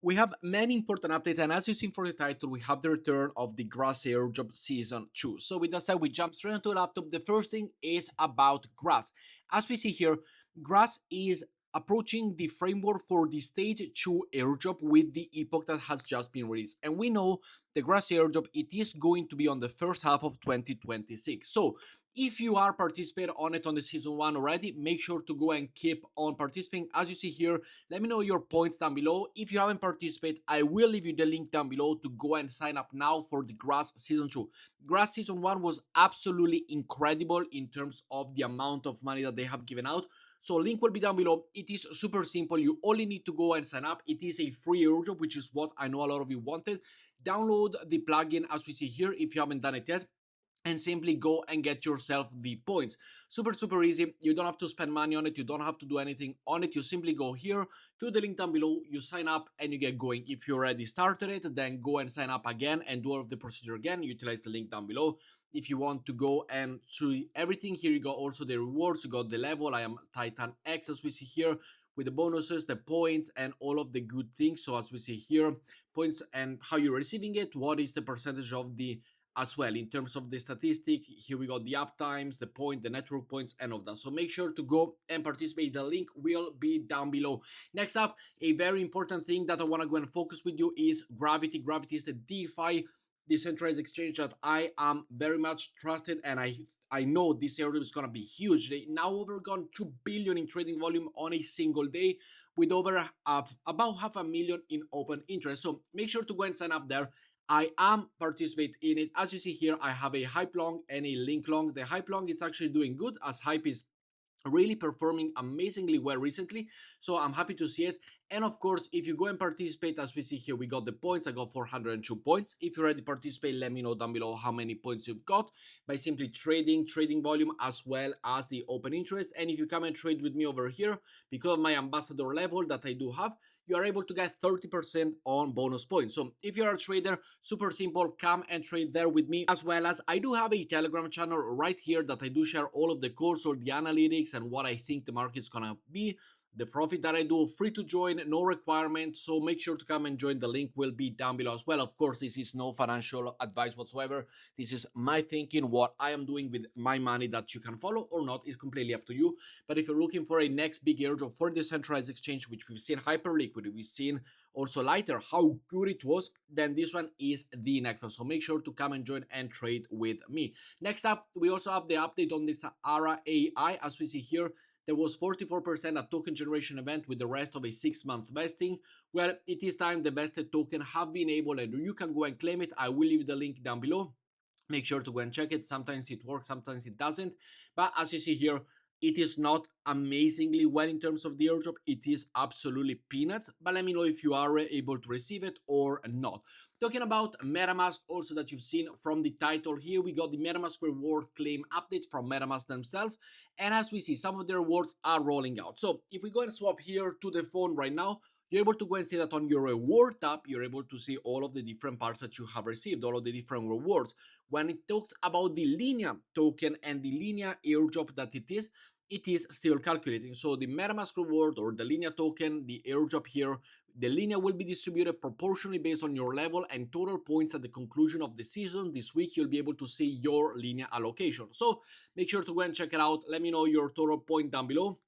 We have many important updates, and as you see from the title, we have the return of the Grass Airdrop Season 2. So with that said, we jump straight into the laptop. The first thing is about Grass. As we see here, Grass is approaching the framework for the Stage 2 airdrop with the epoch that has just been released. And we know the Grass airdrop, it is going to be on the first half of 2026. So if you are participating on it on the Season 1 already, make sure to go and keep on participating. As you see here, let me know your points down below. If you haven't participated, I will leave you the link down below to go and sign up now for the Grass Season 2. Grass Season 1 was absolutely incredible in terms of the amount of money that they have given out. So link will be down below. It is super simple. You only need to go and sign up. It is a free airdrop, which is what I know a lot of you wanted. Download the plugin as we see here if you haven't done it yet, and simply go and get yourself the points. Super easy. You don't have to spend money on it. You don't have to do anything on it. You simply go here to the link down below, you sign up and you get going. If you already started it, then go and sign up again and do all of the procedure again. Utilize the link down below. If you want to go and see everything, here you go. Also the rewards, you got the level. I am Titan X as we see here, with the bonuses, the points, and all of the good things. So as we see here, points and how you're receiving it, what is the percentage of the as well in terms of the statistic. Here we got the up times, the point, the network points, and all of that. So make sure to go and participate. The link will be down below. Next up, a very important thing that I want to go and focus with you is Gravity. Gravity is the DeFi decentralized exchange that I am very much trusted, and I know this airdrop is gonna be huge. They now overgone 2 billion in trading volume on a single day, with over about 500,000 in open interest. So make sure to go and sign up there. I am participating in it. As you see here, I have a hype long and a link long. The hype long is actually doing good, as hype is really performing amazingly well recently, so I'm happy to see it. And of course, if you go and participate, as we see here, we got the points. I got 402 points. If you already participate, let me know down below how many points you've got by simply trading volume as well as the open interest. And if you come and trade with me over here, because of my ambassador level that I do have, you are able to get 30% on bonus points. So if you're a trader, super simple, come and trade there with me. As well as I do have a Telegram channel right here that I do share all of the course or the analytics and what I think the market's gonna be, the profit that I do, free to join, no requirement. So make sure to come and join. The link will be down below as well. Of course, this is no financial advice whatsoever. This is my thinking, what I am doing with my money. That you can follow or not is completely up to you. But if you're looking for a next big airdrop for decentralized exchange, which we've seen hyper liquid, we've seen also lighter, how good it was, then this one is the next one. So make sure to come and join and trade with me. Next up, we also have the update on this ARA AI. As we see here, there was 44% a token generation event with the rest of a 6-month vesting. Well, it is time the vested token have been able, and you can go and claim it. I will leave the link down below. Make sure to go and check it. Sometimes it works, sometimes it doesn't. But as you see here, it is not amazingly well in terms of the airdrop. It is absolutely peanuts. But let me know if you are able to receive it or not. Talking about MetaMask, also that you've seen from the title here, we got the MetaMask reward claim update from MetaMask themselves. And as we see, some of the rewards are rolling out. So if we go and swap here to the phone right now, you're able to go and see that on your reward tab, you're able to see all of the different parts that you have received, all of the different rewards. When it talks about the Linea token and the Linea airdrop that it is still calculating. So the MetaMask reward or the Linea token, the airdrop here, the Linea will be distributed proportionally based on your level and total points at the conclusion of the season. This week, you'll be able to see your Linea allocation. So make sure to go and check it out. Let me know your total point down below.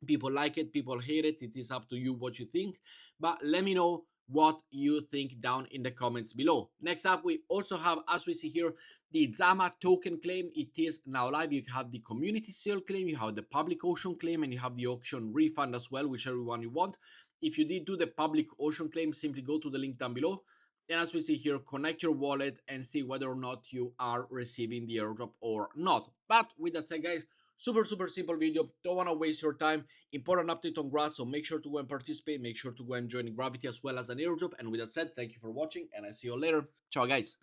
People like it, people hate it. It is up to you what you think. But let me know what you think down in the comments below. Next up, we also have, as we see here, the Zama token claim. It is now live. You have the community sale claim, you have the public auction claim, and you have the auction refund as well, whichever one you want. If you did do the public auction claim, simply go to the link down below. And as we see here, connect your wallet and see whether or not you are receiving the airdrop or not. But with that said, guys, super simple video. Don't want to waste your time. Important update on Grass, so make sure to go and participate. Make sure to go and join Gravity as well as an airdrop. And with that said, thank you for watching, and I see you later. Ciao, guys.